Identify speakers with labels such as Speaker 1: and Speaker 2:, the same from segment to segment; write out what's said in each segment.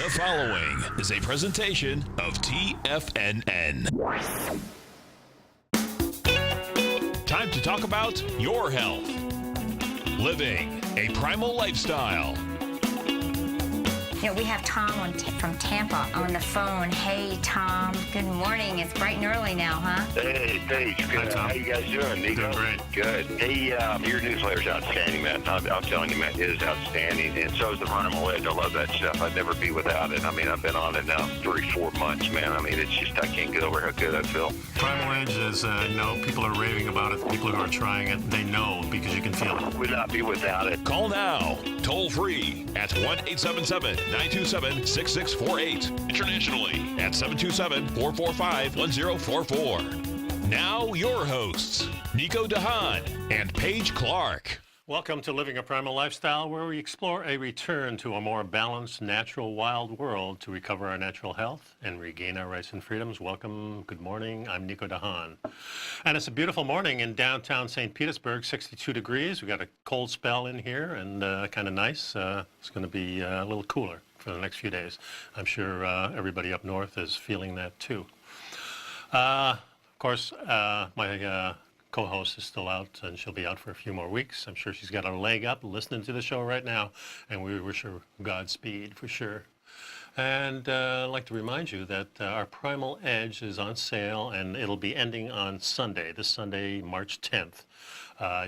Speaker 1: The following is a presentation of TFNN. Time to talk about your health. Living a primal lifestyle.
Speaker 2: You know, we have Tom from Tampa on the phone. Hey, Tom. Good morning. It's bright and early now, huh?
Speaker 3: Hey, Paige. Good.
Speaker 4: Hi, Tom.
Speaker 3: How you guys doing, Nico?
Speaker 4: Doing great.
Speaker 3: Good. Hey, your newsletter's outstanding, man. I'm telling you, man, it is outstanding. And so is the Primal Edge. I love that stuff. I'd never be without it. I mean, I've been on it now 3-4 months, man. I mean, it's just, I can't get over how good I feel.
Speaker 4: Primal Edge is, people are raving about it. People who are trying it, they know because you can feel it.
Speaker 3: Would not be without it.
Speaker 1: Call now, toll free at 1-877-927-6648. Internationally at 727-445-1044. Now your hosts, Nico de Haan and Paige Clark.
Speaker 4: Welcome to Living a Primal Lifestyle, where we explore a return to a more balanced, natural, wild world to recover our natural health and regain our rights and freedoms. Welcome. Good morning. I'm Nico de Haan. And it's a beautiful morning in downtown St. Petersburg, 62 degrees. We got a cold spell in here and kind of nice. It's going to be a little cooler for the next few days. I'm sure everybody up north is feeling that too. Of course, my co-host is still out, and she'll be out for a few more weeks. I'm sure she's got her leg up listening to the show right now, and we wish her Godspeed for sure. And I'd like to remind you that our Primal Edge is on sale, and it'll be ending on Sunday, this Sunday, March 10th.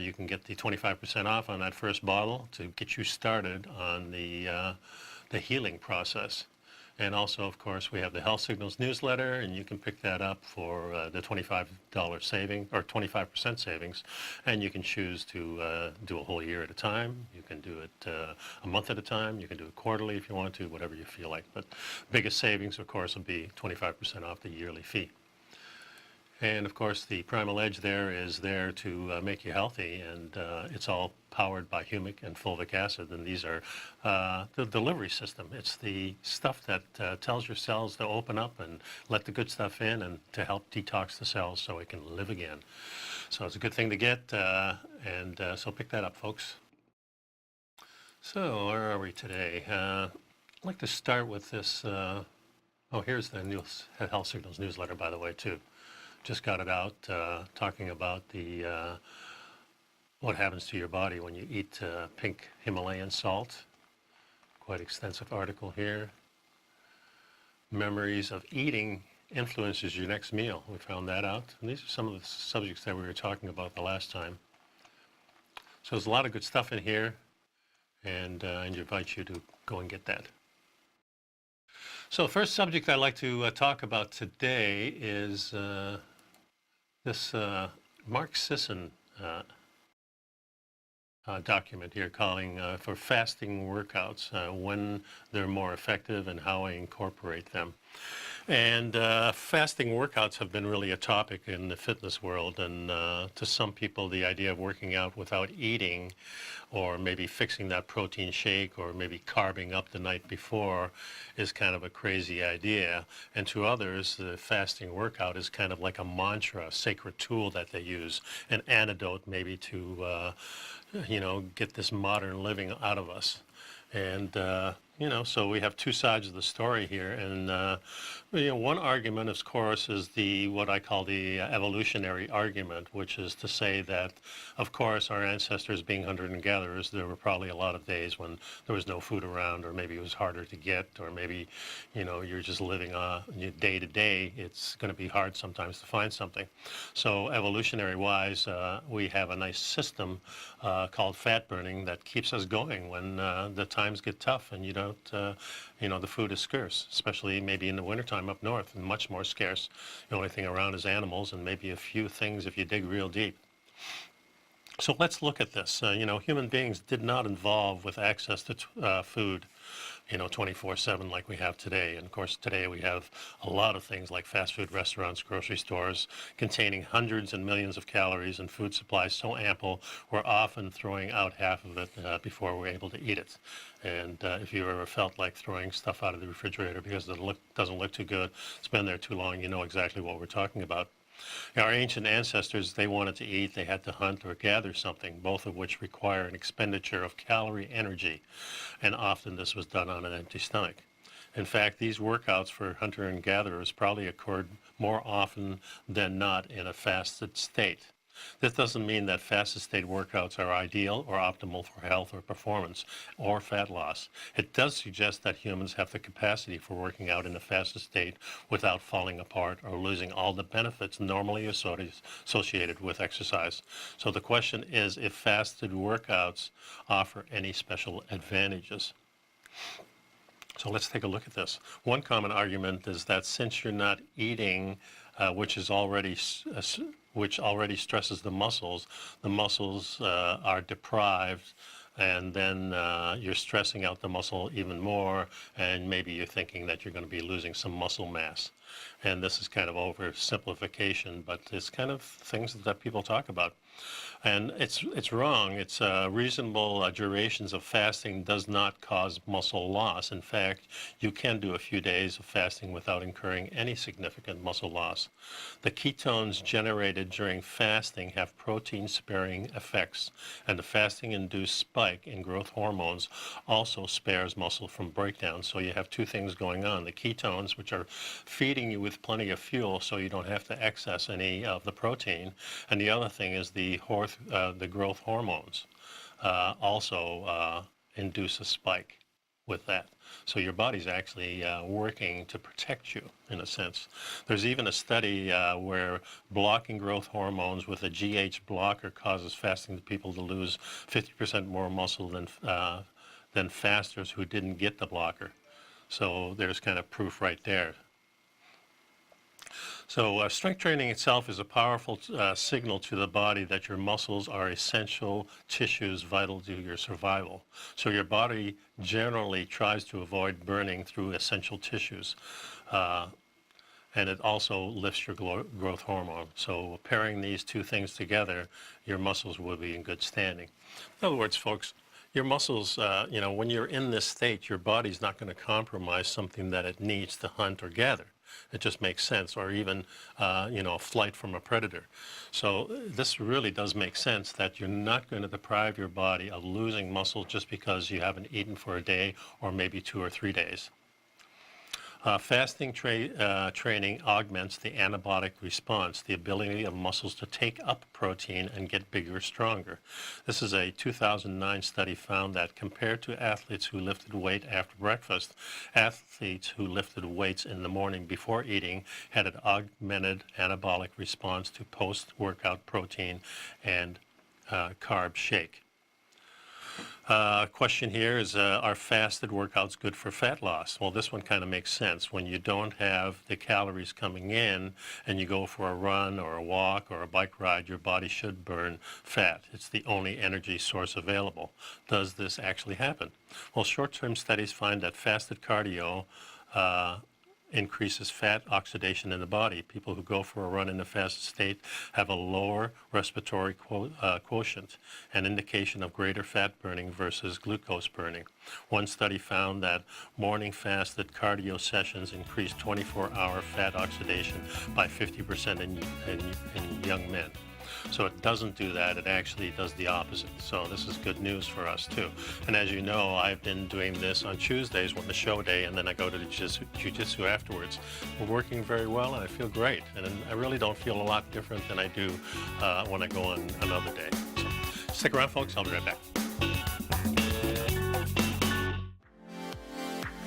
Speaker 4: You can get the 25% off on that first bottle to get you started on the healing process. And also, of course, we have the Health Signals newsletter, and you can pick that up for the $25 saving, or 25% savings. And you can choose to do a whole year at a time. You can do it a month at a time. You can do it quarterly if you want to, whatever you feel like. But biggest savings, of course, will be 25% off the yearly fee. And of course, the Primal Edge there is there to make you healthy, and it's all powered by humic and fulvic acid, and these are the delivery system. It's the stuff that tells your cells to open up and let the good stuff in, and to help detox the cells so it can live again. So it's a good thing to get, so pick that up, folks. So where are we today? I'd like to start with this. Here's the Health Signals newsletter, by the way, too. Just got it out, talking about the what happens to your body when you eat pink Himalayan salt. Quite extensive article here. Memories of eating influences your next meal. We found that out. And these are some of the subjects that we were talking about the last time. So there's a lot of good stuff in here, and I invite you to go and get that. So the first subject I'd like to talk about today is this Mark Sisson document here calling for fasting workouts, when they're more effective and how I incorporate them. And fasting workouts have been really a topic in the fitness world, and to some people the idea of working out without eating, or maybe fixing that protein shake, or maybe carving up the night before, is kind of a crazy idea. And to others, the fasting workout is kind of like a mantra, a sacred tool that they use, an antidote maybe to get this modern living out of us. And so we have two sides of the story here, and one argument, of course, is what I call the evolutionary argument, which is to say that, of course, our ancestors being hunters and gatherers, there were probably a lot of days when there was no food around, or maybe it was harder to get, or maybe you're just living day to day. It's going to be hard sometimes to find something. So evolutionary-wise, we have a nice system called fat burning that keeps us going when the times get tough and you don't, the food is scarce, especially maybe in the wintertime up north, and much more scarce. The only thing around is animals and maybe a few things if you dig real deep. So let's look at this. Human beings did not evolve with access to food 24/7 like we have today. And of course, today we have a lot of things like fast food restaurants, grocery stores, containing hundreds and millions of calories, and food supplies so ample, we're often throwing out half of it before we're able to eat it. And if you ever felt like throwing stuff out of the refrigerator because it doesn't look too good, it's been there too long, you know exactly what we're talking about. Our ancient ancestors, they wanted to eat, they had to hunt or gather something, both of which require an expenditure of calorie energy, and often this was done on an empty stomach. In fact, these workouts for hunter and gatherers probably occurred more often than not in a fasted state. This doesn't mean that fasted state workouts are ideal or optimal for health or performance or fat loss. It does suggest that humans have the capacity for working out in a fasted state without falling apart or losing all the benefits normally associated with exercise. So the question is if fasted workouts offer any special advantages. So let's take a look at this. One common argument is that since you're not eating, which already stresses the muscles are deprived, and then you're stressing out the muscle even more, and maybe you're thinking that you're going to be losing some muscle mass. And this is kind of oversimplification, but it's kind of things that people talk about. And it's wrong. It's reasonable durations of fasting does not cause muscle loss. In fact, you can do a few days of fasting without incurring any significant muscle loss. The ketones generated during fasting have protein-sparing effects, and the fasting-induced spike in growth hormones also spares muscle from breakdown. So you have two things going on. The ketones, which are feeding you with plenty of fuel so you don't have to excess any of the protein, and the other thing is the growth hormones also induce a spike with that. So your body's actually working to protect you in a sense. There's even a study where blocking growth hormones with a GH blocker causes fasting people to lose 50% more muscle than fasters who didn't get the blocker. So there's kind of proof right there. So strength training itself is a powerful signal to the body that your muscles are essential tissues vital to your survival. So your body generally tries to avoid burning through essential tissues. And it also lifts your growth hormone. So pairing these two things together, your muscles will be in good standing. In other words, folks, your muscles, when you're in this state, your body's not going to compromise something that it needs to hunt or gather. It just makes sense, or even, a flight from a predator. So this really does make sense that you're not going to deprive your body of losing muscle just because you haven't eaten for a day or maybe 2 or 3 days. Fasting training augments the anabolic response, the ability of muscles to take up protein and get bigger, stronger. This is a 2009 study found that compared to athletes who lifted weight after breakfast, athletes who lifted weights in the morning before eating had an augmented anabolic response to post-workout protein and carb shake. Question here is, are fasted workouts good for fat loss? Well, this one kind of makes sense. When you don't have the calories coming in and you go for a run or a walk or a bike ride, your body should burn fat. It's the only energy source available. Does this actually happen? Well, short-term studies find that fasted cardio increases fat oxidation in the body. People who go for a run in a fasted state have a lower respiratory quotient, an indication of greater fat burning versus glucose burning. One study found that morning fasted cardio sessions increased 24-hour fat oxidation by 50% in young men. So it doesn't do that, it actually does the opposite. So this is good news for us too. And as you know, I've been doing this on Tuesdays when the show day, and then I go to the jiu-jitsu afterwards. We're working very well and I feel great. And I really don't feel a lot different than I do when I go on another day. So stick around, folks, I'll be right back.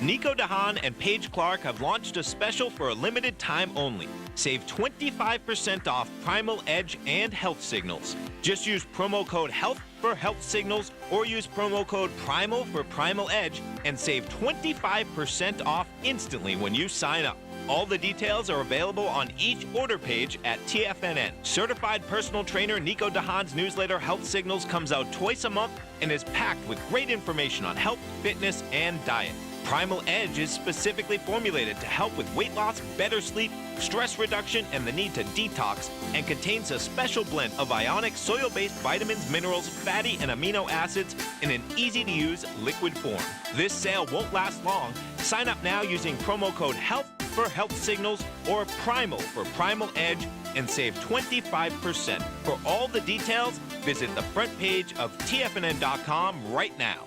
Speaker 5: Nico de Haan and Paige Clark have launched a special for a limited time only. Save 25% off Primal Edge and Health Signals. Just use promo code HEALTH for Health Signals or use promo code PRIMAL for Primal Edge and save 25% off instantly when you sign up. All the details are available on each order page at TFNN. Certified personal trainer Nico de Haan's newsletter Health Signals comes out twice a month and is packed with great information on health, fitness, and diet. Primal Edge is specifically formulated to help with weight loss, better sleep, stress reduction, and the need to detox, and contains a special blend of ionic soil-based vitamins, minerals, fatty, and amino acids in an easy-to-use liquid form. This sale won't last long. Sign up now using promo code HEALTH for Health Signals or Primal for Primal Edge and save 25%. For all the details, visit the front page of TFNN.com right now.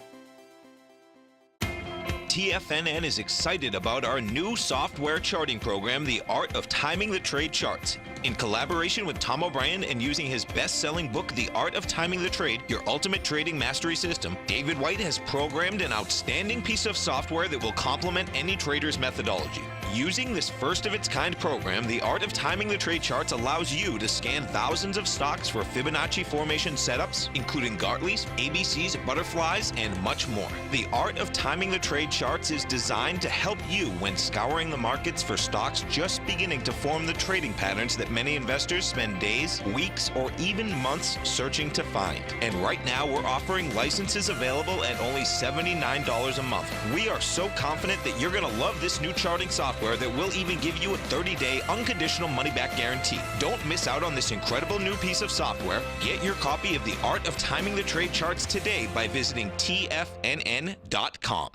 Speaker 5: TFNN is excited about our new software charting program, The Art of Timing the Trade Charts. In collaboration with Tom O'Brien and using his best-selling book, The Art of Timing the Trade, Your Ultimate Trading Mastery System, David White has programmed an outstanding piece of software that will complement any trader's methodology. Using this first-of-its-kind program, The Art of Timing the Trade Charts allows you to scan thousands of stocks for Fibonacci formation setups, including Gartley's, ABC's, butterflies, and much more. The Art of Timing the Trade Charts is designed to help you when scouring the markets for stocks just beginning to form the trading patterns that many investors spend days, weeks, or even months searching to find. And right now, we're offering licenses available at only $79 a month. We are so confident that you're going to love this new charting software that will even give you a 30-day unconditional money-back guarantee. Don't miss out on this incredible new piece of software. Get your copy of The Art of Timing the Trade Charts today by visiting TFNN.com.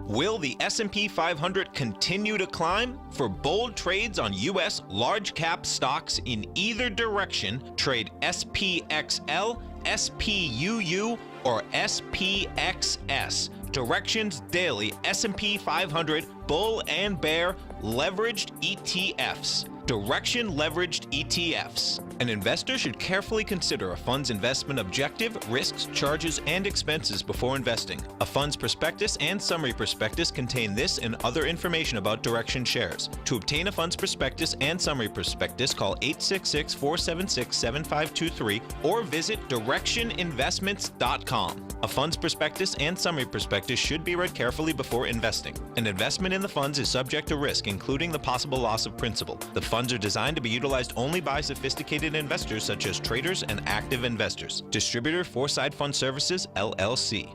Speaker 5: Will the S&P 500 continue to climb? For bold trades on U.S. large-cap stocks in either direction, trade SPXL, SPUU, or SPXS. Directions Daily S&P 500 Bull and Bear Leveraged ETFs. Direction Leveraged ETFs. An investor should carefully consider a fund's investment objective, risks, charges, and expenses before investing. A fund's prospectus and summary prospectus contain this and other information about Direction shares. To obtain a fund's prospectus and summary prospectus, call 866-476-7523 or visit directioninvestments.com. A fund's prospectus and summary prospectus should be read carefully before investing. An investment in the funds is subject to risk, including the possible loss of principal. The funds are designed to be utilized only by sophisticated investors such as traders and active investors. Distributor Foreside Fund Services, LLC.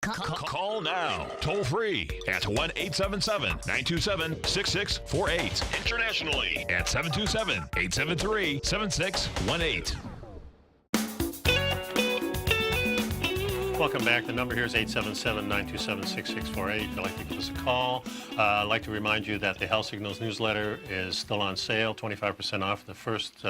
Speaker 1: Call now, toll free at 1-877-927-6648. Internationally at 727-873-7618.
Speaker 4: Welcome back. The number here is 877-927-6648. If you'd like to give us a call. I'd like to remind you that the Health Signals newsletter is still on sale, 25% off the first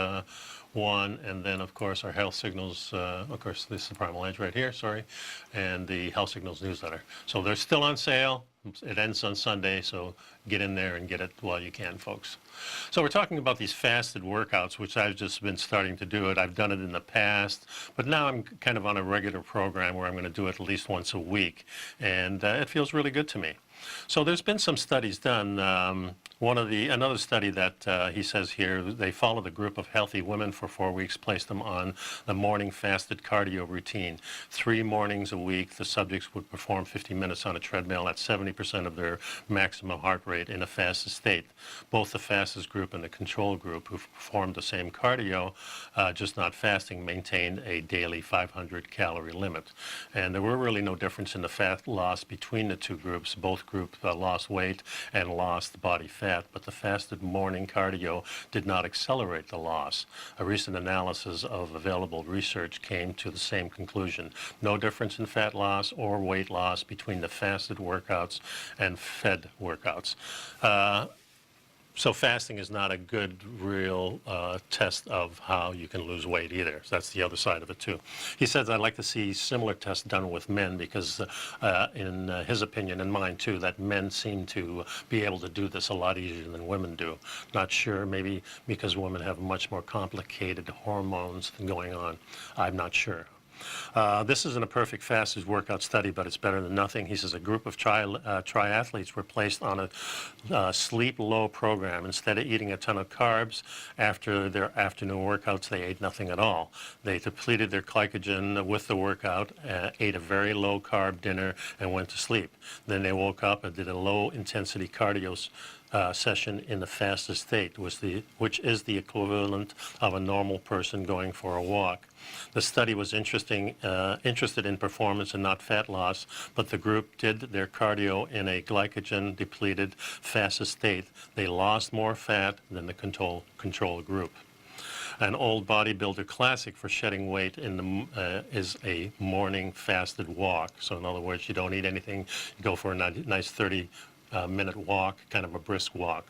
Speaker 4: one, and then of course our Health Signals, of course this is the Primal Edge right here, sorry, and the Health Signals newsletter. So they're still on sale. It ends on Sunday, so get in there and get it while you can, folks. So we're talking about these fasted workouts, which I've just been starting to do it. I've done it in the past, but now I'm kind of on a regular program where I'm going to do it at least once a week, and it feels really good to me. So there's been some studies done. Another study that he says here, they followed a group of healthy women for 4 weeks, placed them on the morning fasted cardio routine. 3 mornings a week, the subjects would perform 50 minutes on a treadmill at 70% of their maximum heart rate in a fasted state. Both the fastest group and the control group, who performed the same cardio, just not fasting, maintained a daily 500-calorie limit. And there were really no difference in the fat loss between the two groups. Both groups lost weight and lost body fat, but the fasted morning cardio did not accelerate the loss. A recent analysis of available research came to the same conclusion. No difference in fat loss or weight loss between the fasted workouts and fed workouts. So fasting is not a good, real test of how you can lose weight either. So that's the other side of it, too. He says, I'd like to see similar tests done with men because, in his opinion and mine, too, that men seem to be able to do this a lot easier than women do. Not sure, maybe because women have much more complicated hormones going on. I'm not sure. This isn't a perfect fasted workout study, but it's better than nothing. He says a group of triathletes were placed on a sleep-low program. Instead of eating a ton of carbs after their afternoon workouts, they ate nothing at all. They depleted their glycogen with the workout, ate a very low-carb dinner, and went to sleep. Then they woke up and did a low-intensity cardio session in the fasted state, which is the equivalent of a normal person going for a walk. The study was interested in performance and not fat loss, but the group did their cardio in a glycogen-depleted fasted state. They lost more fat than the control group. An old bodybuilder classic for shedding weight is a morning fasted walk. So in other words, you don't eat anything, you go for a nice 30 minute walk, kind of a brisk walk,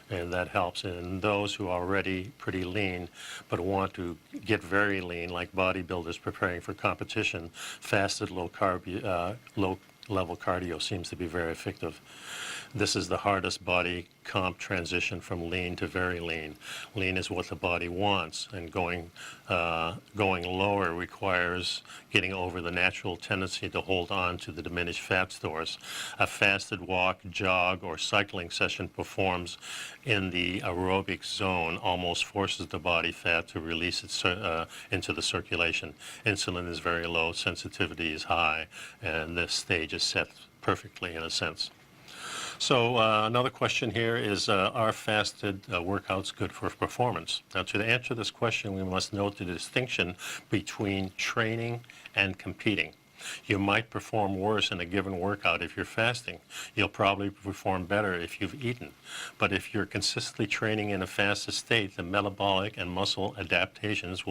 Speaker 4: and that helps. And those who are already pretty lean but want to get very lean, like bodybuilders preparing for competition, fasted low level cardio seems to be very effective. This is the hardest body comp transition from lean to very lean. Lean is what the body wants, and going lower requires getting over the natural tendency to hold on to the diminished fat stores. A fasted walk, jog, or cycling session performs in the aerobic zone, almost forces the body fat to release it into the circulation. Insulin is very low, sensitivity is high, and this stage is set perfectly in a sense. So another question here is, are fasted workouts good for performance? Now, to answer this question, we must note the distinction between training and competing. You might perform worse in a given workout if you're fasting. You'll probably perform better if you've eaten. But if you're consistently training in a fasted state, the metabolic and muscle adaptations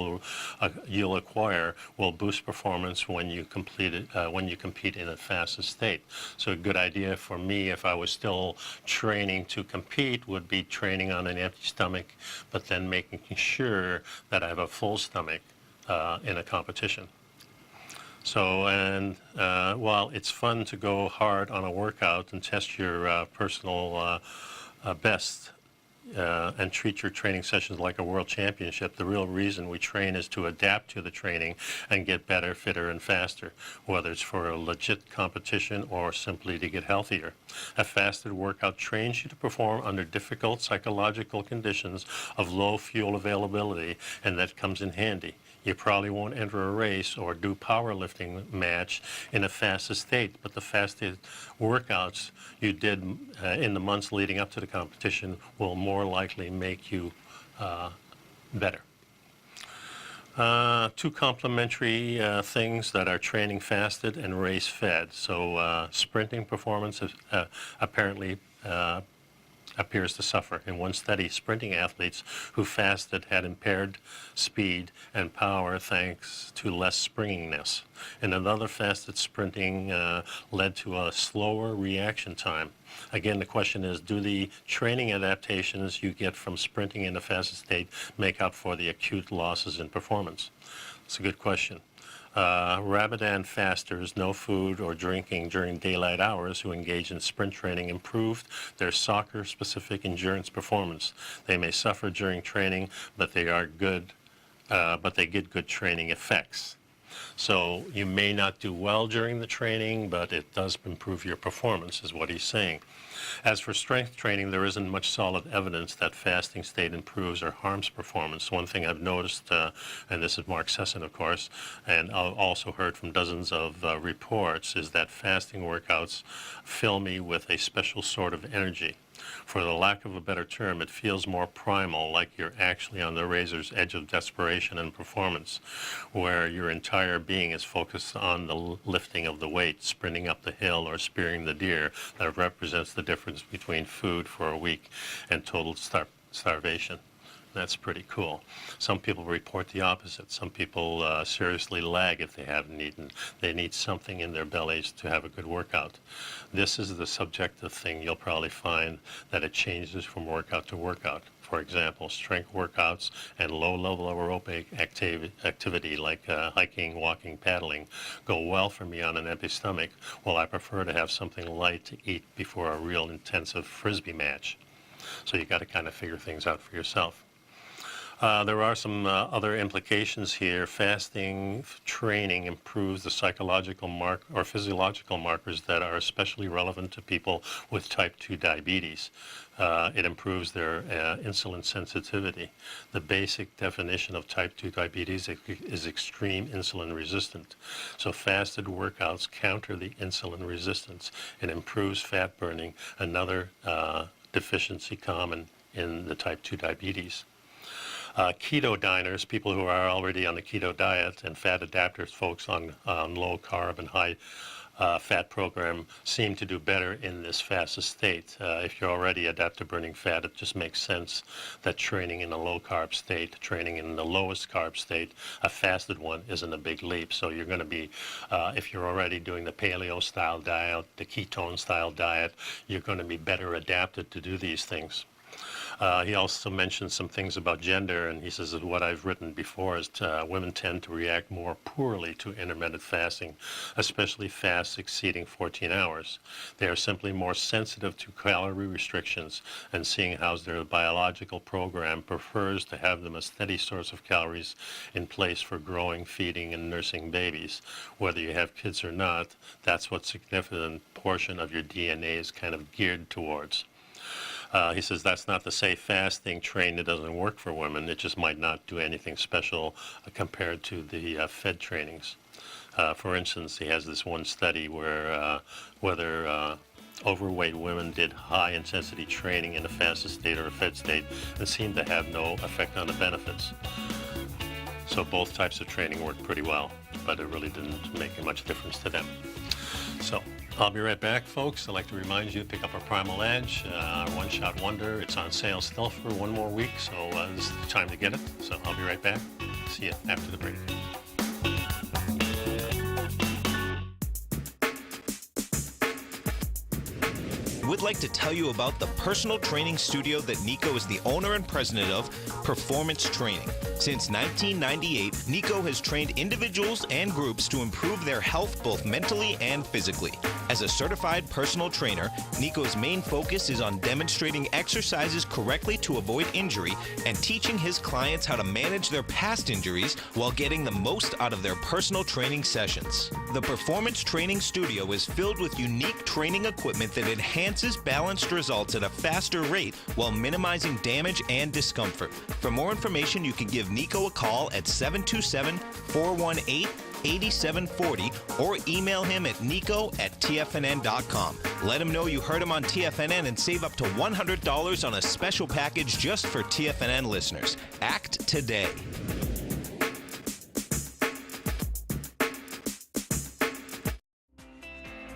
Speaker 4: you'll acquire will boost performance when you compete in a fasted state. So a good idea for me, if I was still training to compete, would be training on an empty stomach, but then making sure that I have a full stomach in a competition. So, and while it's fun to go hard on a workout and test your personal best and treat your training sessions like a world championship, the real reason we train is to adapt to the training and get better, fitter, and faster, whether it's for a legit competition or simply to get healthier. A fasted workout trains you to perform under difficult psychological conditions of low fuel availability, and that comes in handy. You probably won't enter a race or do powerlifting match in a fasted state, but the fasted workouts you did in the months leading up to the competition will more likely make you better. Two complementary things that are training fasted and race fed. So sprinting performance apparently appears to suffer. In one study, sprinting athletes who fasted had impaired speed and power thanks to less springiness. In another, fasted sprinting led to a slower reaction time. Again, the question is, do the training adaptations you get from sprinting in a fasted state make up for the acute losses in performance? It's a good question. Ramadan fasters, no food or drinking during daylight hours, who engage in sprint training improved their soccer-specific endurance performance. They may suffer during training, but they get good training effects. So you may not do well during the training, but it does improve your performance, is what he's saying. As for strength training, there isn't much solid evidence that fasting state improves or harms performance. One thing I've noticed, and this is Mark Sesson, of course, and I've also heard from dozens of reports, is that fasting workouts fill me with a special sort of energy. For the lack of a better term, it feels more primal, like you're actually on the razor's edge of desperation and performance, where your entire being is focused on the lifting of the weight, sprinting up the hill, or spearing the deer. That represents the difference between food for a week and total starvation. That's pretty cool. Some people report the opposite. Some people seriously lag if they haven't eaten. They need something in their bellies to have a good workout. This is the subjective thing. You'll probably find that it changes from workout to workout. For example, strength workouts and low-level aerobic activity like hiking, walking, paddling go well for me on an empty stomach, while I prefer to have something light to eat before a real intensive frisbee match. So you got to kind of figure things out for yourself. There are some other implications here. Fasting training improves the psychological or physiological markers that are especially relevant to people with type 2 diabetes. It improves their insulin sensitivity. The basic definition of type 2 diabetes is extreme insulin resistant. So fasted workouts counter the insulin resistance. It improves fat burning, another deficiency common in the type 2 diabetes. Keto diners, people who are already on the keto diet, and fat adapters, folks on low carb and high fat program seem to do better in this fasted state. If you're already adept to burning fat, it just makes sense that training in a low-carb state, training in the lowest carb state, a fasted one, isn't a big leap. So you're going to be, if you're already doing the paleo-style diet, the ketone-style diet, you're going to be better adapted to do these things. He also mentioned some things about gender, and he says that what I've written before is women tend to react more poorly to intermittent fasting, especially fasts exceeding 14 hours. They are simply more sensitive to calorie restrictions, and seeing how their biological program prefers to have them a steady source of calories in place for growing, feeding, and nursing babies. Whether you have kids or not, that's what significant portion of your DNA is kind of geared towards. He says that's not to say fasting training doesn't work for women. It just might not do anything special compared to the fed trainings. For instance, he has this one study where whether overweight women did high-intensity training in a fasted state or a fed state and seemed to have no effect on the benefits. So both types of training worked pretty well, but it really didn't make much difference to them. So I'll be right back, folks. I'd like to remind you to pick up our Primal Edge, our one-shot wonder. It's on sale still for one more week, so this is the time to get it. So I'll be right back. See you after the break.
Speaker 5: We'd like to tell you about the personal training studio that Nico is the owner and president of, Performance Training. Since 1998, Nico has trained individuals and groups to improve their health both mentally and physically. As a certified personal trainer, Nico's main focus is on demonstrating exercises correctly to avoid injury and teaching his clients how to manage their past injuries while getting the most out of their personal training sessions. The Performance Training Studio is filled with unique training equipment that enhances balanced results at a faster rate while minimizing damage and discomfort. For more information, you can give Nico a call at 727-418-8740 or email him at nico@tfnn.com. Let him know you heard him on TFNN and save up to $100 on a special package just for TFNN listeners. Act today.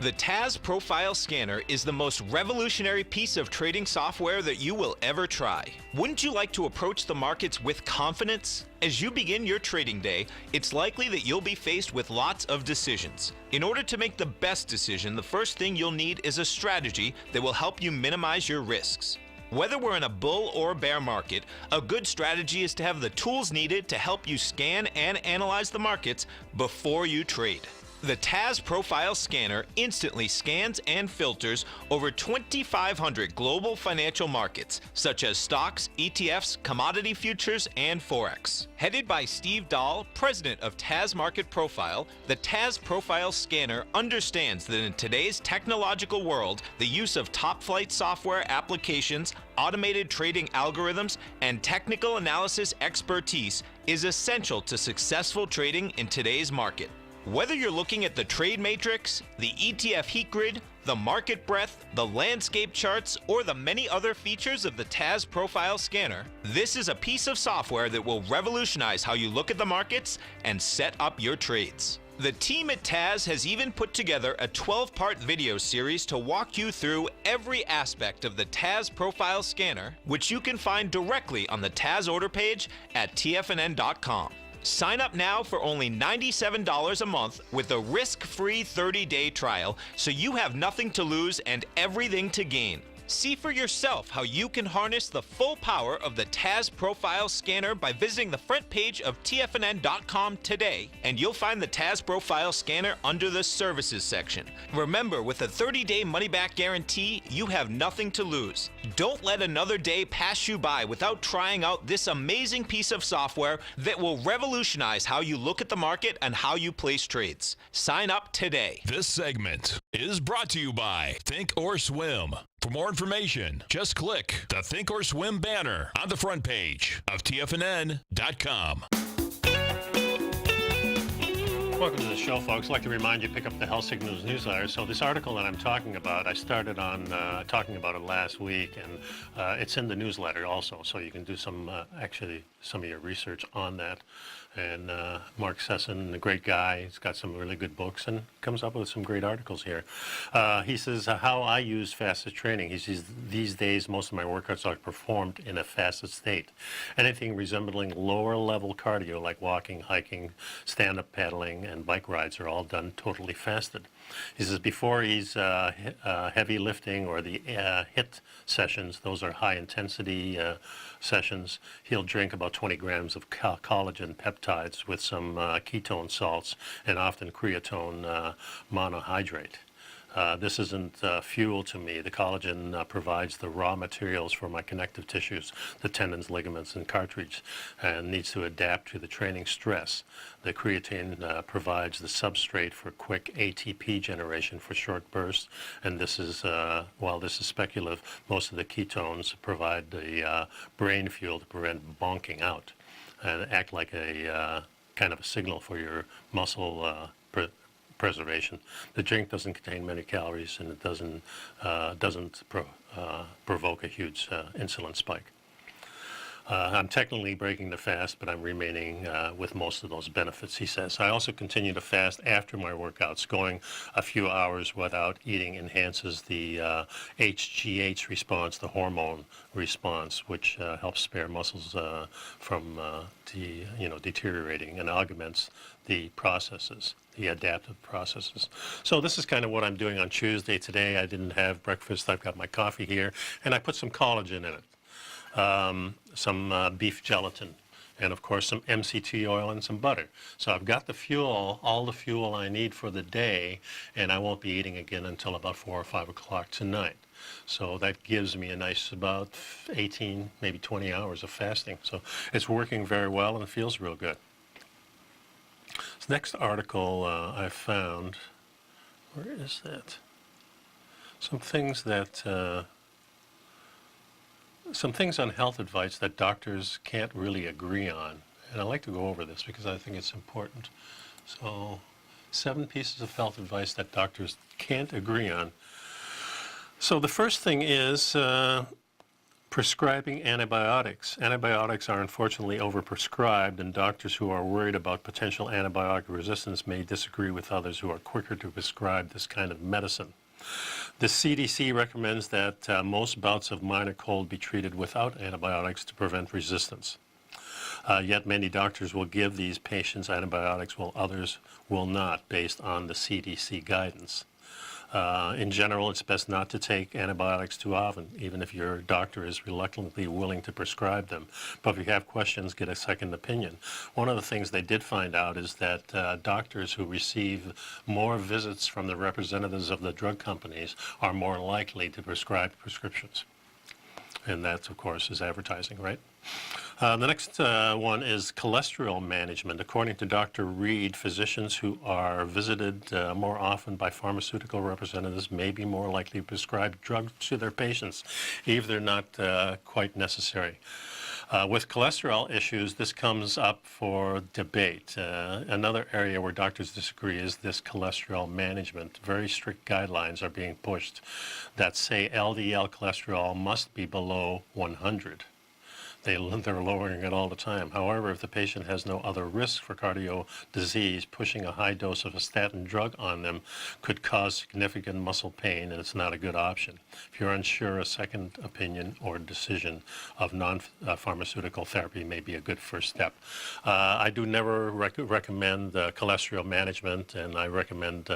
Speaker 5: The TAS Profile Scanner is the most revolutionary piece of trading software that you will ever try. Wouldn't you like to approach the markets with confidence? As you begin your trading day, it's likely that you'll be faced with lots of decisions. In order to make the best decision, the first thing you'll need is a strategy that will help you minimize your risks. Whether we're in a bull or bear market, a good strategy is to have the tools needed to help you scan and analyze the markets before you trade. The TAS Profile Scanner instantly scans and filters over 2,500 global financial markets, such as stocks, ETFs, commodity futures, and Forex. Headed by Steve Dahl, president of TAS Market Profile, the TAS Profile Scanner understands that in today's technological world, the use of top-flight software applications, automated trading algorithms, and technical analysis expertise is essential to successful trading in today's market. Whether you're looking at the trade matrix, the ETF heat grid, the market breadth, the landscape charts, or the many other features of the TAS Profile Scanner, this is a piece of software that will revolutionize how you look at the markets and set up your trades. The team at TAS has even put together a 12-part video series to walk you through every aspect of the TAS Profile Scanner, which you can find directly on the TAS order page at tfnn.com. Sign up now for only $97 a month with a risk-free 30-day trial, so you have nothing to lose and everything to gain. See for yourself how you can harness the full power of the TAS Profile Scanner by visiting the front page of TFNN.com today, and you'll find the TAS Profile Scanner under the Services section. Remember, with a 30-day money-back guarantee, you have nothing to lose. Don't let another day pass you by without trying out this amazing piece of software that will revolutionize how you look at the market and how you place trades. Sign up today.
Speaker 1: This segment is brought to you by Think or Swim. For more information, just click the Think or Swim banner on the front page of TFNN.com.
Speaker 4: Welcome to the show, folks. I'd like to remind you, pick up the Health Signals newsletter. So this article that I'm talking about, I started on talking about it last week, and it's in the newsletter also, so you can do some of your research on that. And Mark Sesson, a great guy, he's got some really good books and comes up with some great articles here. He says how I use fasted training. He says these days most of my workouts are performed in a fasted state. Anything resembling lower level cardio like walking, hiking, stand-up paddling, and bike rides are all done totally fasted. He says before he's heavy lifting or the HIIT sessions, those are high intensity sessions, he'll drink about 20 grams of collagen peptides with some ketone salts and often creatone monohydrate. This isn't fuel to me. The collagen provides the raw materials for my connective tissues, the tendons, ligaments, and cartilage, and needs to adapt to the training stress. The creatine provides the substrate for quick ATP generation for short bursts, and this is, while this is speculative, most of the ketones provide the brain fuel to prevent bonking out and act like a kind of a signal for your muscle preservation. The drink doesn't contain many calories, and it doesn't provoke a huge insulin spike. I'm technically breaking the fast, but I'm remaining with most of those benefits, he says. I also continue to fast after my workouts. Going a few hours without eating enhances the HGH response, the hormone response, which helps spare muscles from deteriorating and augments the processes, the adaptive processes. So this is kind of what I'm doing on Tuesday. Today I didn't have breakfast. I've got my coffee here, and I put some collagen in it. Some beef gelatin, and of course some MCT oil and some butter. So I've got the fuel, all the fuel I need for the day, and I won't be eating again until about 4 or 5 o'clock tonight. So that gives me a nice about 18, maybe 20 hours of fasting. So it's working very well and it feels real good. This next article I found, where is that? Some things on health advice that doctors can't really agree on. And I like to go over this because I think it's important. So 7 pieces of health advice that doctors can't agree on. So the first thing is prescribing antibiotics. Antibiotics are unfortunately overprescribed, and doctors who are worried about potential antibiotic resistance may disagree with others who are quicker to prescribe this kind of medicine. The CDC recommends that most bouts of minor cold be treated without antibiotics to prevent resistance. Yet many doctors will give these patients antibiotics while others will not, based on the CDC guidance. In general, it's best not to take antibiotics too often, even if your doctor is reluctantly willing to prescribe them. But if you have questions, get a second opinion. One of the things they did find out is that doctors who receive more visits from the representatives of the drug companies are more likely to prescribe prescriptions. And that, of course, is advertising, right? The next one is cholesterol management. According to Dr. Reed, physicians who are visited more often by pharmaceutical representatives may be more likely to prescribe drugs to their patients, even if they're not quite necessary. With cholesterol issues, this comes up for debate. Another area where doctors disagree is this cholesterol management. Very strict guidelines are being pushed that say LDL cholesterol must be below 100. They're lowering it all the time. However, if the patient has no other risk for cardio disease, pushing a high dose of a statin drug on them could cause significant muscle pain, and it's not a good option. If you're unsure, a second opinion or decision of non-pharmaceutical therapy may be a good first step. I do never recommend cholesterol management, and I recommend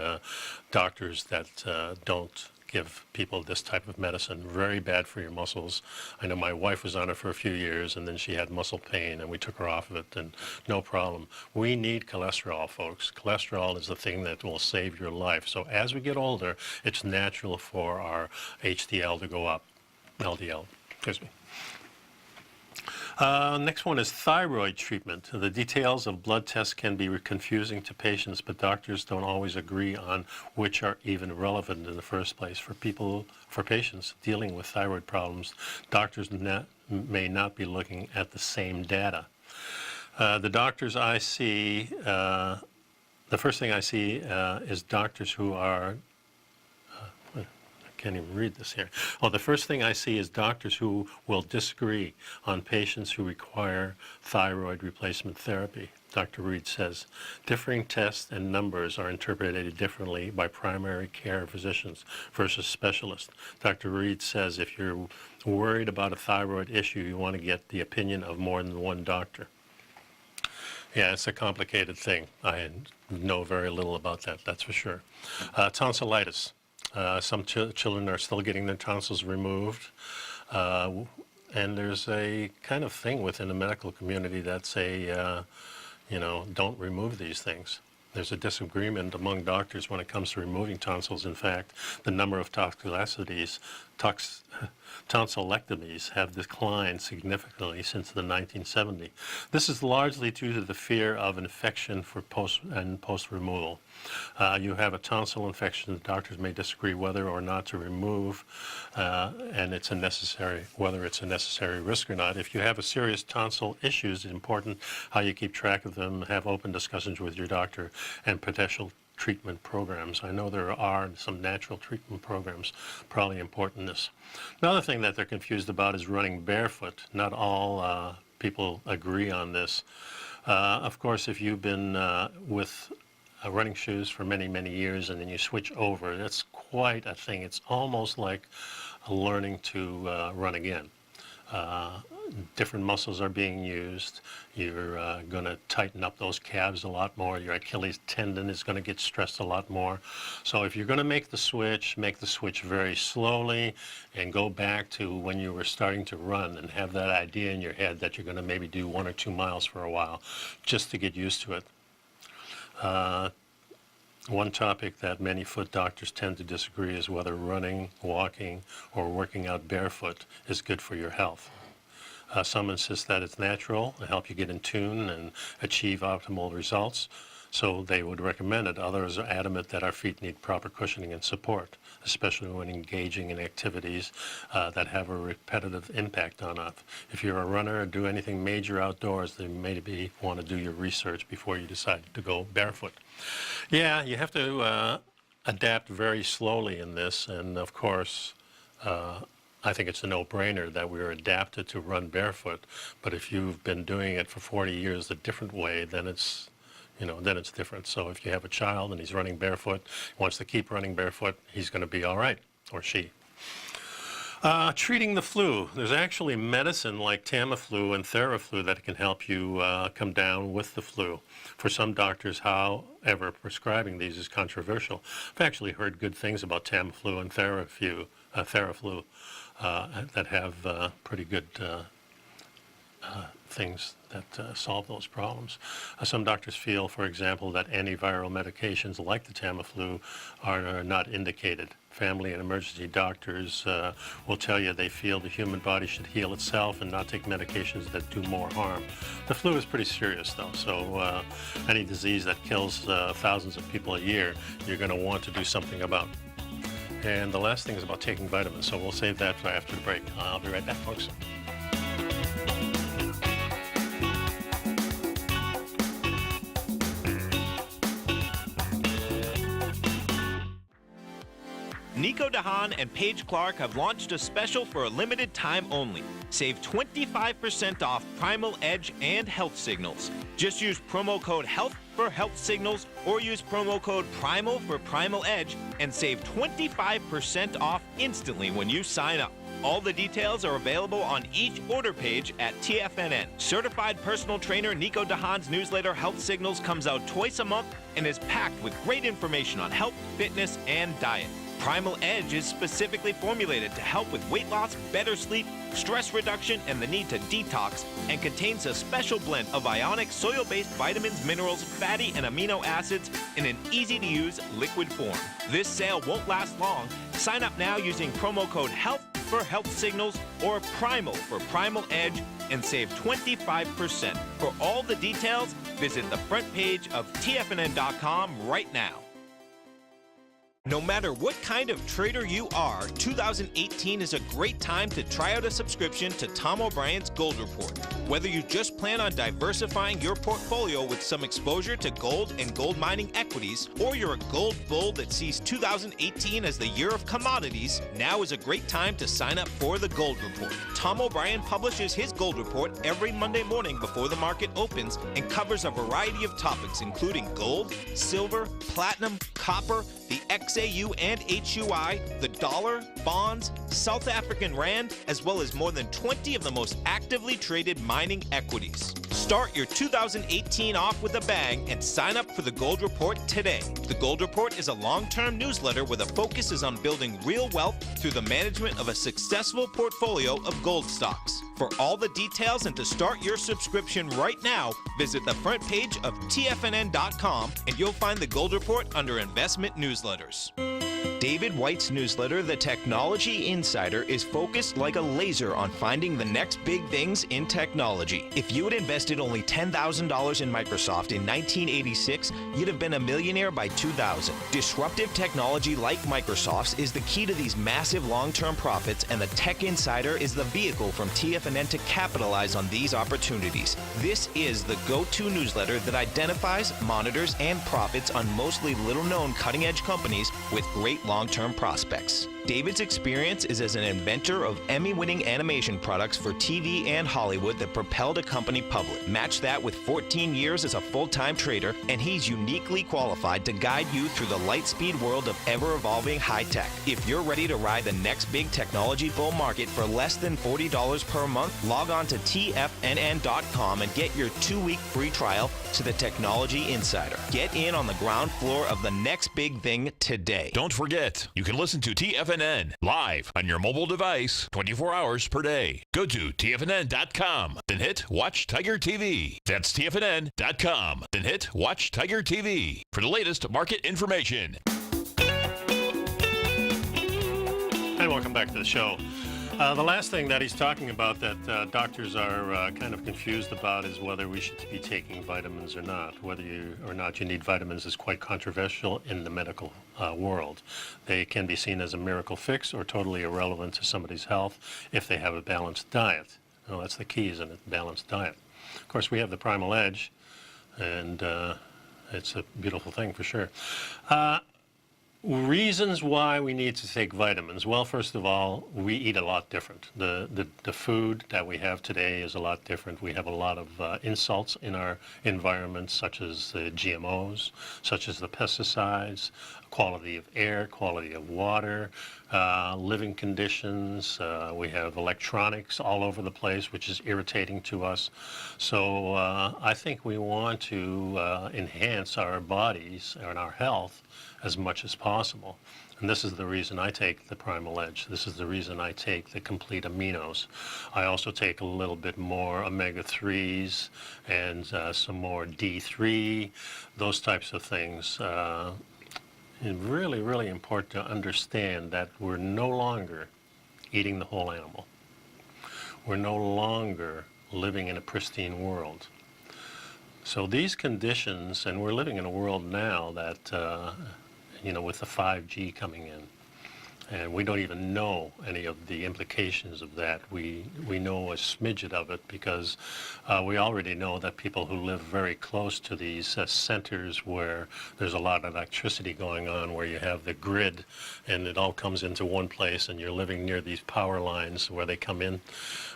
Speaker 4: doctors that don't give people this type of medicine. Very bad for your muscles. I know my wife was on it for a few years, and then she had muscle pain, and we took her off of it, and no problem. We need cholesterol, folks. Cholesterol is the thing that will save your life. So as we get older, it's natural for our HDL to go up. LDL, excuse me. Next one is thyroid treatment. The details of blood tests can be confusing to patients, but doctors don't always agree on which are even relevant in the first place. For patients dealing with thyroid problems, doctors may not be looking at the same data. The doctors I see, the first thing I see is doctors who are can't even read this here. Oh, the first thing I see is doctors who will disagree on patients who require thyroid replacement therapy. Dr. Reed says, differing tests and numbers are interpreted differently by primary care physicians versus specialists. Dr. Reed says if you're worried about a thyroid issue, you want to get the opinion of more than one doctor. Yeah, it's a complicated thing. I know very little about that, that's for sure. Tonsillitis. Some children are still getting their tonsils removed. And there's a kind of thing within the medical community that's don't remove these things. There's a disagreement among doctors when it comes to removing tonsils. In fact, the number of tonsillectomies have declined significantly since the 1970s. This is largely due to the fear of infection for post removal. You have a tonsil infection, the doctors may disagree whether or not to remove, and whether it's a necessary risk or not. If you have a serious tonsil issues, it's important how you keep track of them, have open discussions with your doctor, and potential treatment programs. I know there are some natural treatment programs, probably important in this. Another thing that they're confused about is running barefoot. Not all people agree on this. Of course, if you've been with running shoes for many, many years and then you switch over, that's quite a thing. It's almost like learning to run again. Different muscles are being used. You're going to tighten up those calves a lot more. Your Achilles tendon is going to get stressed a lot more. So if you're going to make the switch very slowly and go back to when you were starting to run and have that idea in your head that you're going to maybe do 1 or 2 miles for a while just to get used to it. One topic that many foot doctors tend to disagree is whether running, walking, or working out barefoot is good for your health. Some insist that it's natural and help you get in tune and achieve optimal results, so they would recommend it. Others are adamant that our feet need proper cushioning and support, especially when engaging in activities that have a repetitive impact on us. If you're a runner or do anything major outdoors, then maybe want to do your research before you decide to go barefoot. Yeah, you have to adapt very slowly in this, and of course, I think it's a no-brainer that we're adapted to run barefoot. But if you've been doing it for 40 years a different way, then it's different. So if you have a child and he's running barefoot, wants to keep running barefoot, he's going to be all right, or she. Treating the flu. There's actually medicine like Tamiflu and Theraflu that can help you come down with the flu. For some doctors, however, prescribing these is controversial. I've actually heard good things about Tamiflu and Theraflu that have pretty good things that solve those problems. Some doctors feel, for example, that antiviral medications like the Tamiflu are not indicated. Family and emergency doctors will tell you they feel the human body should heal itself and not take medications that do more harm. The flu is pretty serious, though, so any disease that kills thousands of people a year, you're going to want to do something about. And the last thing is about taking vitamins, so we'll save that for after the break. I'll be right back, folks.
Speaker 5: Nico de Haan and Paige Clark have launched a special for a limited time only. Save 25% off Primal Edge and Health Signals. Just use promo code HEALTH for Health Signals or use promo code PRIMAL for Primal Edge and save 25% off instantly when you sign up. All the details are available on each order page at TFNN. Certified personal trainer Nico de Haan's newsletter Health Signals comes out twice a month and is packed with great information on health, fitness, and diet. Primal Edge is specifically formulated to help with weight loss, better sleep, stress reduction, and the need to detox, and contains a special blend of ionic soil-based vitamins, minerals, fatty, and amino acids in an easy-to-use liquid form. This sale won't last long. Sign up now using promo code HEALTH for Health Signals or Primal for Primal Edge and save 25%. For all the details, visit the front page of TFNN.com right now. No matter what kind of trader you are, 2018 is a great time to try out a subscription to Tom O'Brien's Gold Report. Whether you just plan on diversifying your portfolio with some exposure to gold and gold mining equities, or you're a gold bull that sees 2018 as the year of commodities, now is a great time to sign up for the Gold Report. Tom O'Brien publishes his Gold Report every Monday morning before the market opens and covers a variety of topics including gold, silver, platinum, copper, the XAU and HUI, the dollar, bonds, South African rand, as well as more than 20 of the most actively traded mining equities. Start your 2018 off with a bang and sign up for the Gold Report today. The Gold Report is a long-term newsletter where the focus is on building real wealth through the management of a successful portfolio of gold stocks. For all the details and to start your subscription right now, visit the front page of TFNN.com and you'll find the Gold Report under Investment Newsletters. David White's newsletter, The Technology Insider, is focused like a laser on finding the next big things in technology. If you had invested only $10,000 in Microsoft in 1986, you'd have been a millionaire by 2000. Disruptive technology like Microsoft's is the key to these massive long-term profits, and the Tech Insider is the vehicle from TFNN to capitalize on these opportunities. This is the go-to newsletter that identifies, monitors, and profits on mostly little-known cutting-edge companies with great long-term prospects. David's experience is as an inventor of Emmy-winning animation products for TV and Hollywood that propelled a company public. Match that with 14 years as a full-time trader, and he's uniquely qualified to guide you through the light-speed world of ever-evolving high-tech. If you're ready to ride the next big technology bull market for less than $40 per month, log on to TFNN.com and get your 2-week free trial to the Technology Insider. Get in on the ground floor of the next big thing today.
Speaker 1: Don't forget, you can listen to TFNN live on your mobile device 24 hours per day. Go to TFNN.com, then hit Watch Tiger TV. That's TFNN.com, then hit Watch Tiger TV for the latest market information.
Speaker 4: And welcome back to the show. The last thing that he's talking about that doctors are kind of confused about is whether we should be taking vitamins or not. Whether you or not you need vitamins is quite controversial in the medical world. They can be seen as a miracle fix or totally irrelevant to somebody's health if they have a balanced diet. Well, that's the key, isn't it? Balanced diet. Of course, we have the Primal Edge, and it's a beautiful thing for sure. Reasons why we need to take vitamins. Well, first of all, we eat a lot different. The food that we have today is a lot different. We have a lot of insults in our environment, such as the GMOs, such as the pesticides, quality of air, quality of water, living conditions. We have electronics all over the place, which is irritating to us. So I think we want to enhance our bodies and our health as much as possible. And this is the reason I take the Primal Edge. This is the reason I take the complete aminos. I also take a little bit more omega-3s and some more D3, those types of things. It's really, really important to understand that we're no longer eating the whole animal. We're no longer living in a pristine world. So these conditions, and we're living in a world now that with the 5G coming in, and we don't even know any of the implications of that. We know a smidget of it because we already know that people who live very close to these centers where there's a lot of electricity going on, where you have the grid and it all comes into one place and you're living near these power lines where they come in,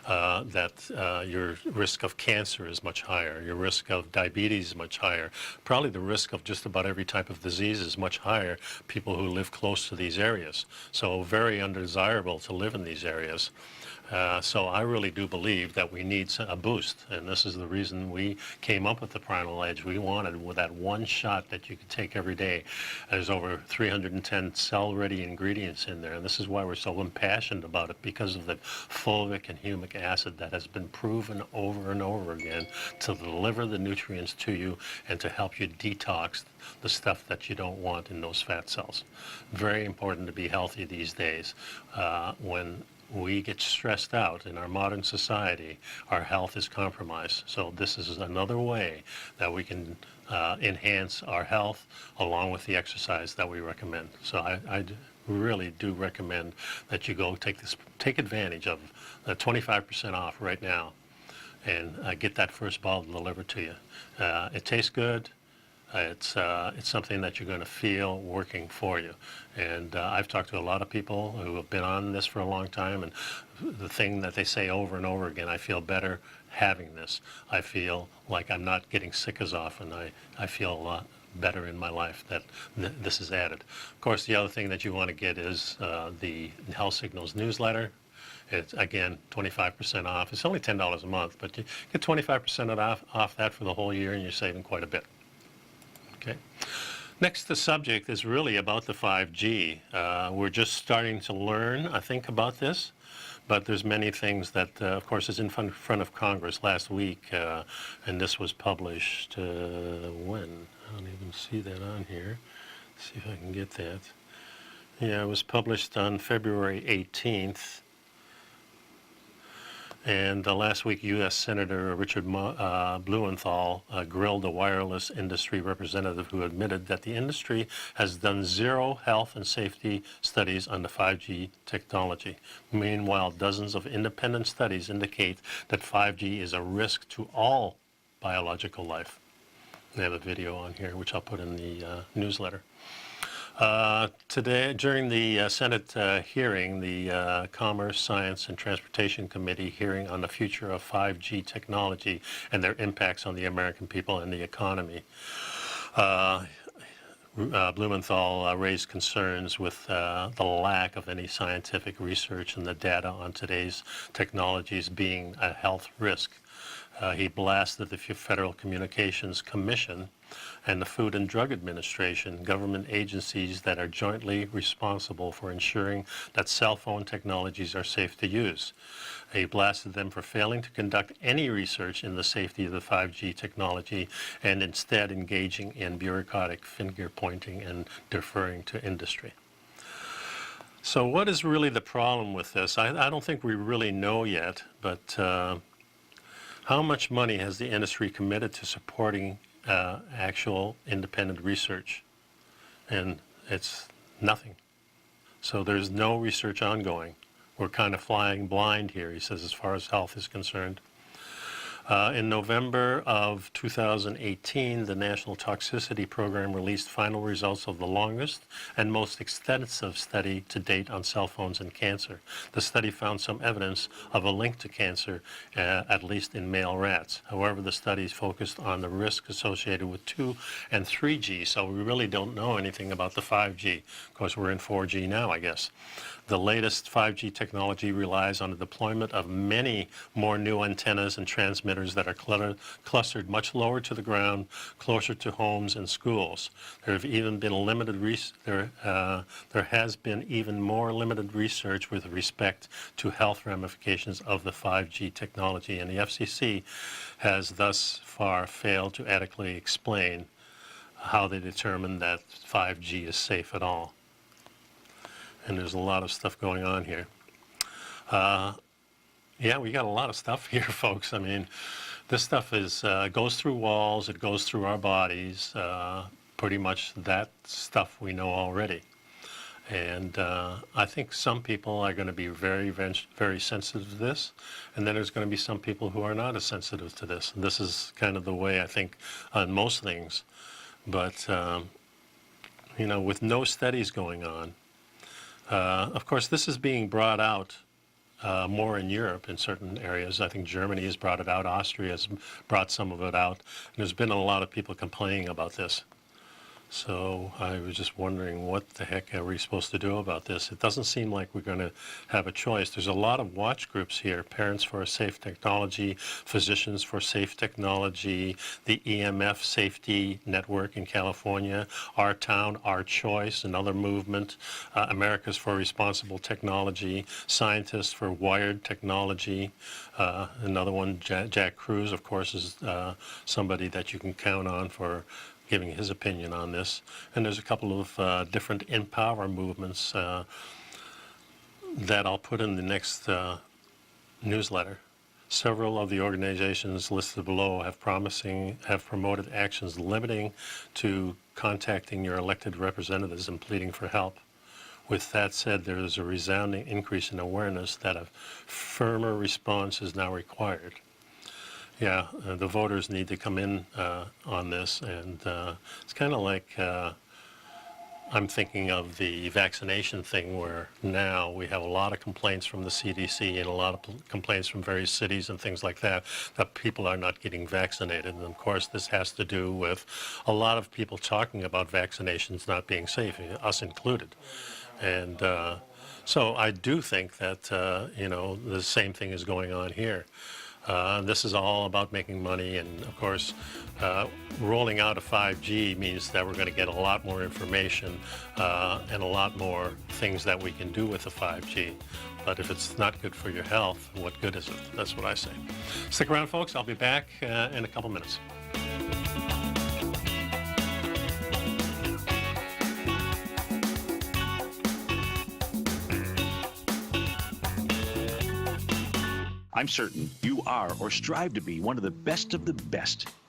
Speaker 4: that your risk of cancer is much higher, your risk of diabetes is much higher, probably the risk of just about every type of disease is much higher, people who live close to these areas. So very undesirable to live in these areas. So I really do believe that we need a boost, and this is the reason we came up with the Primal Edge. We wanted with that one shot that you could take every day. There's over 310 cell-ready ingredients in there, and this is why we're so impassioned about it, because of the fulvic and humic acid that has been proven over and over again to deliver the nutrients to you and to help you detox the stuff that you don't want in those fat cells. Very important to be healthy these days. When we get stressed out in our modern society, our health is compromised. So this is another way that we can enhance our health along with the exercise that we recommend. So I really do recommend that you go take advantage of the 25% off right now and get that first bottle delivered to you. It tastes good. It's something that you're going to feel working for you. And I've talked to a lot of people who have been on this for a long time, and the thing that they say over and over again, I feel better having this. I feel like I'm not getting sick as often. I feel a lot better in my life that this is added. Of course, the other thing that you want to get is the Health Signals newsletter. It's, again, 25% off. It's only $10 a month, but you get 25% off that for the whole year, and you're saving quite a bit. Okay. Next, the subject is really about the 5G. We're just starting to learn, I think, about this, but there's many things that, of course, is in front of Congress last week, and this was published when? I don't even see that on here. Let's see if I can get that. Yeah, it was published on February 18th. And last week, U.S. Senator Richard Blumenthal grilled a wireless industry representative who admitted that the industry has done zero health and safety studies on the 5G technology. Meanwhile, dozens of independent studies indicate that 5G is a risk to all biological life. They have a video on here, which I'll put in the newsletter. Today, during the Senate hearing, the Commerce, Science, and Transportation Committee hearing on the future of 5G technology and their impacts on the American people and the economy, Blumenthal raised concerns with the lack of any scientific research and the data on today's technologies being a health risk. He blasted the Federal Communications Commission and the Food and Drug Administration, government agencies that are jointly responsible for ensuring that cell phone technologies are safe to use. He blasted them for failing to conduct any research in the safety of the 5G technology and instead engaging in bureaucratic finger pointing and deferring to industry. So what is really the problem with this? I don't think we really know yet, but how much money has the industry committed to supporting actual independent research? And it's nothing. So there's no research ongoing. We're kind of flying blind here, he says, as far as health is concerned. In November of 2018, the National Toxicity Program released final results of the longest and most extensive study to date on cell phones and cancer. The study found some evidence of a link to cancer, at least in male rats. However, the studies focused on the risk associated with 2 and 3G, so we really don't know anything about the 5G. Of course, we're in 4G now, I guess. The latest 5G technology relies on the deployment of many more new antennas and transmitters that are clustered much lower to the ground, closer to homes and schools. There has been even more limited research with respect to health ramifications of the 5G technology, and the FCC has thus far failed to adequately explain how they determine that 5G is safe at all. And there's a lot of stuff going on here. Yeah, we got a lot of stuff here, folks. I mean, this stuff is goes through walls, it goes through our bodies. Pretty much that stuff we know already. And I think some people are going to be very, very sensitive to this, and then there's going to be some people who are not as sensitive to this. And this is kind of the way I think on most things. But, you know, with no studies going on, of course, this is being brought out more in Europe in certain areas. I think Germany has brought it out. Austria has brought some of it out. And there's been a lot of people complaining about this. So I was just wondering, what the heck are we supposed to do about this? It doesn't seem like we're going to have a choice. There's a lot of watch groups here: Parents for Safe Technology, Physicians for Safe Technology, the EMF Safety Network in California, Our Town, Our Choice, another movement, Americans for Responsible Technology, Scientists for Wired Technology, another one. Jack Cruz, of course, is somebody that you can count on for giving his opinion on this. And there's a couple of different Empower movements that I'll put in the next newsletter. Several of the organizations listed below have promoted actions limiting to contacting your elected representatives and pleading for help. With that said, there is a resounding increase in awareness that a firmer response is now required. Yeah, the voters need to come in on this, and it's kind of like I'm thinking of the vaccination thing, where now we have a lot of complaints from the CDC and a lot of complaints from various cities and things like that people are not getting vaccinated. And of course, this has to do with a lot of people talking about vaccinations not being safe, us included. And so I do think that, the same thing is going on here. This is all about making money, and of course, rolling out a 5G means that we're going to get a lot more information and a lot more things that we can do with the 5G. But if it's not good for your health, what good is it? That's what I say. Stick around, folks. I'll be back in a couple minutes.
Speaker 6: I'm certain you are or strive to be one of the best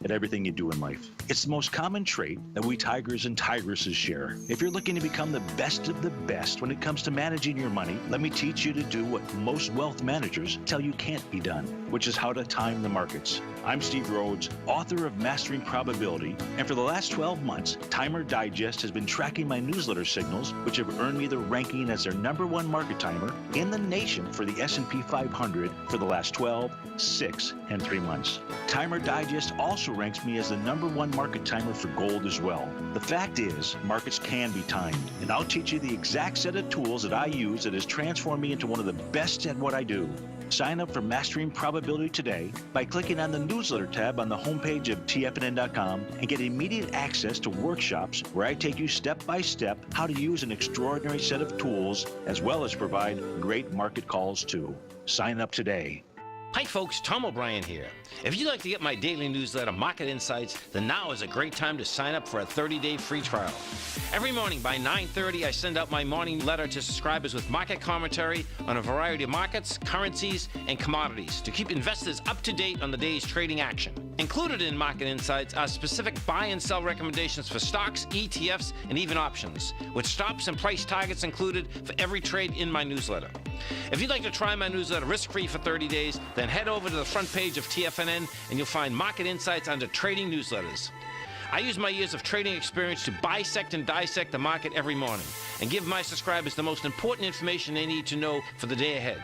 Speaker 6: at everything you do in life. It's the most common trait that we tigers and tigresses share. If you're looking to become the best of the best when it comes to managing your money, let me teach you to do what most wealth managers tell you can't be done, which is how to time the markets. I'm Steve Rhodes, author of Mastering Probability, and for the last 12 months, Timer Digest has been tracking my newsletter signals, which have earned me the ranking as their #1 market timer in the nation for the S&P 500 for the last 12, 6, and 3 months. Timer Digest also ranks me as the #1 market timer for gold as well. The fact is, markets can be timed, and I'll teach you the exact set of tools that I use that has transformed me into one of the best at what I do. Sign up for Mastering Probability today by clicking on the newsletter tab on the homepage of TFNN.com and get immediate access to workshops where I take you step by step how to use an extraordinary set of tools, as well as provide great market calls too. Sign up today.
Speaker 7: Hi folks, Tom O'Brien here. If you'd like to get my daily newsletter, Market Insights, then now is a great time to sign up for a 30-day free trial. Every morning by 9:30, I send out my morning letter to subscribers with market commentary on a variety of markets, currencies, and commodities to keep investors up to date on the day's trading action. Included in Market Insights are specific buy and sell recommendations for stocks, ETFs, and even options, with stops and price targets included for every trade in my newsletter. If you'd like to try my newsletter risk-free for 30 days, then head over to the front page of TFNN and you'll find Market Insights under Trading Newsletters. I use my years of trading experience to bisect and dissect the market every morning and give my subscribers the most important information they need to know for the day ahead.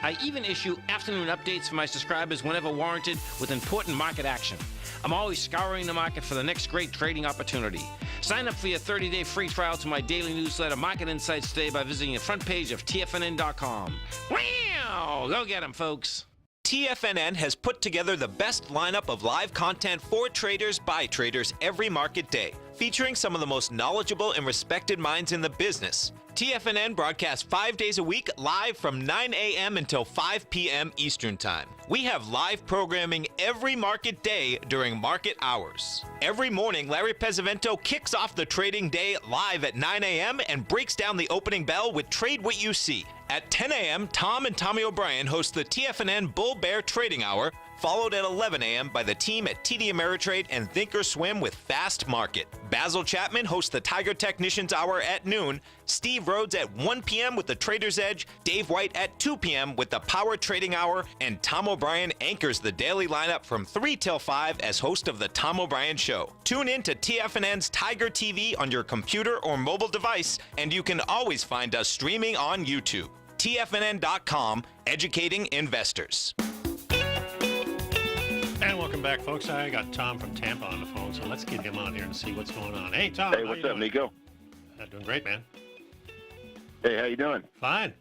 Speaker 7: I even issue afternoon updates for my subscribers whenever warranted with important market action. I'm always scouring the market for the next great trading opportunity. Sign up for your 30-day free trial to my daily newsletter, Market Insights, today by visiting the front page of TFNN.com. Wow! Go get 'em, folks.
Speaker 5: TFNN has put together the best lineup of live content for traders by traders every market day, featuring some of the most knowledgeable and respected minds in the business. TFNN broadcasts 5 days a week live from 9 a.m. until 5 p.m. Eastern Time. We have live programming every market day during market hours. Every morning, Larry Pesavento kicks off the trading day live at 9 a.m. and breaks down the opening bell with Trade What You See. At 10 a.m., Tom and Tommy O'Brien host the TFNN Bull Bear Trading Hour, followed at 11 a.m. by the team at TD Ameritrade and Thinkorswim with Fast Market. Basil Chapman hosts the Tiger Technicians Hour at noon, Steve Rhodes at 1 p.m. with the Trader's Edge, Dave White at 2 p.m. with the Power Trading Hour, and Tom O'Brien anchors the daily lineup from 3 till 5 as host of the Tom O'Brien Show. Tune in to TFNN's Tiger TV on your computer or mobile device, and you can always find us streaming on YouTube. TFNN.com, educating investors.
Speaker 4: And welcome back, folks. I got Tom from Tampa on the phone, so let's get him on here and see what's going on. Hey, Tom.
Speaker 3: Hey, what's up, Nico?
Speaker 4: Doing great, man.
Speaker 3: Hey, how you doing?
Speaker 4: Fine.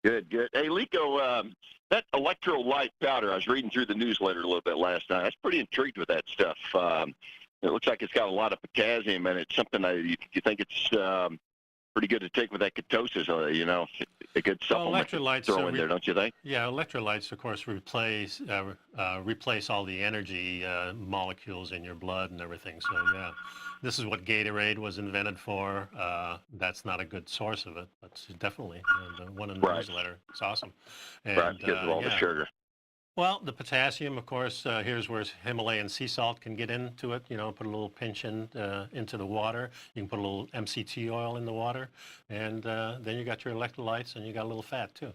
Speaker 3: Good. Hey, Nico, that electrolyte powder, I was reading through the newsletter a little bit last night. I was pretty intrigued with that stuff. It looks like it's got a lot of potassium, and it's something you think it's pretty good to take with that ketosis, a good supplement to
Speaker 4: electrolytes
Speaker 3: throw in there, don't you think?
Speaker 4: Yeah, electrolytes, of course, replace all the energy molecules in your blood and everything. So yeah, this is what Gatorade was invented for. That's not a good source of it, but definitely the one in the newsletter. It's awesome. And,
Speaker 3: Right, because of all the sugar.
Speaker 4: Well, the potassium, of course, here's where Himalayan sea salt can get into it. You know, put a little pinch into the water. You can put a little MCT oil in the water, and then you got your electrolytes, and you got a little fat too.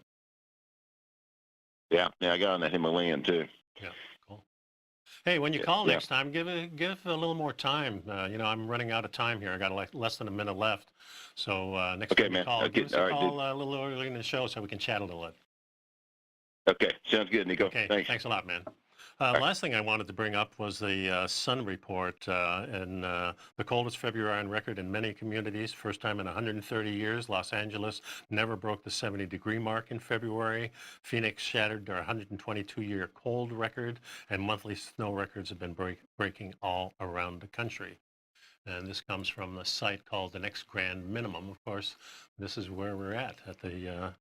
Speaker 3: Yeah, I got on that Himalayan too.
Speaker 4: Yeah, cool. Hey, when you call next time, give a little more time. You know, I'm running out of time here. I got like less than a minute left. So next time you call, give us a call a little early in the show so we can chat a little bit.
Speaker 3: Okay, sounds good, Nico.
Speaker 4: Okay,
Speaker 3: thanks
Speaker 4: a lot, man. Last thing I wanted to bring up was the sun report and the coldest February on record in many communities. First time in 130 years. Los Angeles never broke the 70-degree mark in February. Phoenix shattered their 122-year cold record, and monthly snow records have been breaking all around the country. And this comes from a site called the Next Grand Minimum. Of course, this is where we're at the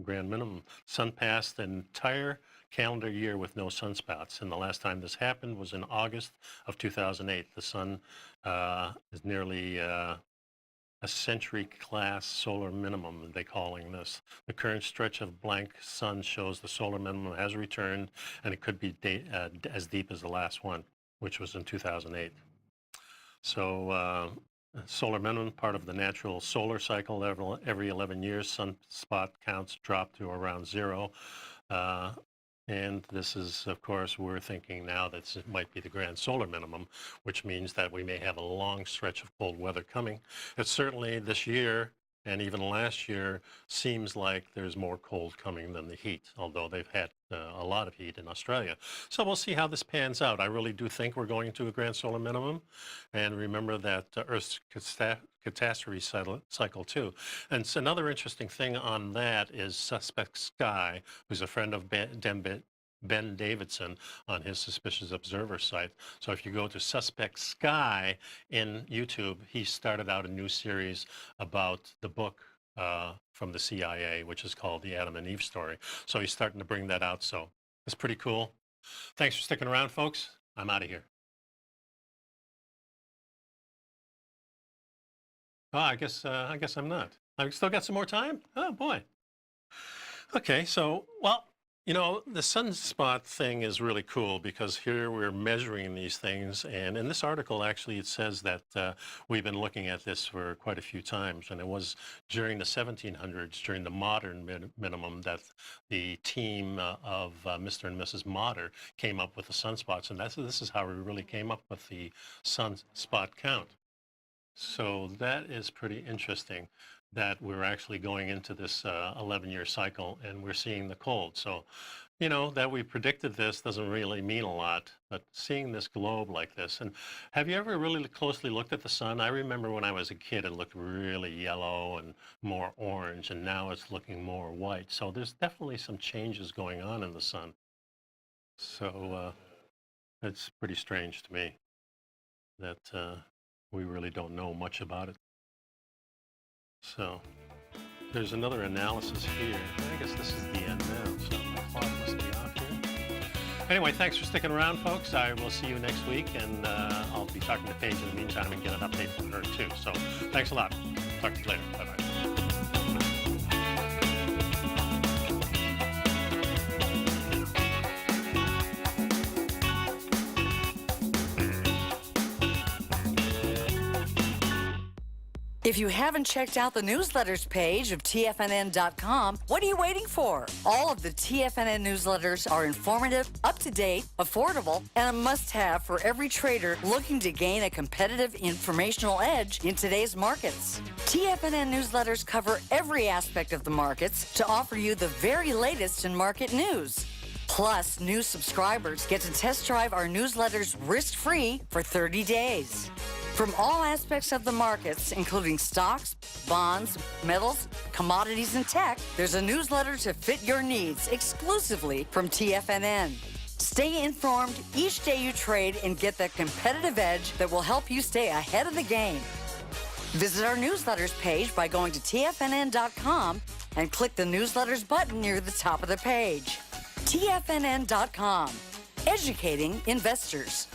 Speaker 4: grand minimum. Sun passed an entire calendar year with no sunspots, and the last time this happened was in August of 2008. The sun is nearly a century-class solar minimum, they're calling this. The current stretch of blank sun shows the solar minimum has returned, and it could be as deep as the last one, which was in 2008. So solar minimum, part of the natural solar cycle. Every 11 years, sunspot counts drop to around 0. And this is, of course, we're thinking now that it might be the grand solar minimum, which means that we may have a long stretch of cold weather coming. It's certainly this year and even last year seems like there's more cold coming than the heat, although they've had a lot of heat in Australia. So we'll see how this pans out. I really do think we're going to a grand solar minimum. And remember that Earth's catastrophe cycle too. And so another interesting thing on that is Suspect Sky, who's a friend of Ben Davidson on his Suspicious Observer site. So if you go to Suspect Sky in YouTube, he started out a new series about the book from the CIA, which is called The Adam and Eve Story. So he's starting to bring that out. So it's pretty cool. Thanks for sticking around, folks. I'm out of here. Oh, I guess I'm not. I've still got some more time? Oh, boy. Okay, so, well, you know, the sunspot thing is really cool because here we're measuring these things. And in this article, actually, it says that we've been looking at this for quite a few times. And it was during the 1700s, during the modern minimum, that the team of Mr. and Mrs. Motter came up with the sunspots. And this is how we really came up with the sunspot count. So that is pretty interesting that we're actually going into this 11-year cycle and we're seeing the cold. So, you know, that we predicted this doesn't really mean a lot, but seeing this globe like this. And have you ever really closely looked at the sun? I remember when I was a kid, it looked really yellow and more orange, and now it's looking more white. So there's definitely some changes going on in the sun. So it's pretty strange to me that we really don't know much about it. So there's another analysis here. I guess this is the end now, so the clock must be off here. Anyway, thanks for sticking around, folks. I will see you next week, and I'll be talking to Paige in the meantime and get an update from her, too. So thanks a lot. Talk to you later. Bye-bye.
Speaker 8: If you haven't checked out the newsletters page of TFNN.com, what are you waiting for? All of the TFNN newsletters are informative, up-to-date, affordable, and a must-have for every trader looking to gain a competitive informational edge in today's markets. TFNN newsletters cover every aspect of the markets to offer you the very latest in market news. Plus, new subscribers get to test drive our newsletters risk-free for 30 days. From all aspects of the markets, including stocks, bonds, metals, commodities, and tech, there's a newsletter to fit your needs exclusively from TFNN. Stay informed each day you trade and get that competitive edge that will help you stay ahead of the game. Visit our newsletters page by going to TFNN.com and click the newsletters button near the top of the page. TFNN.com, educating investors.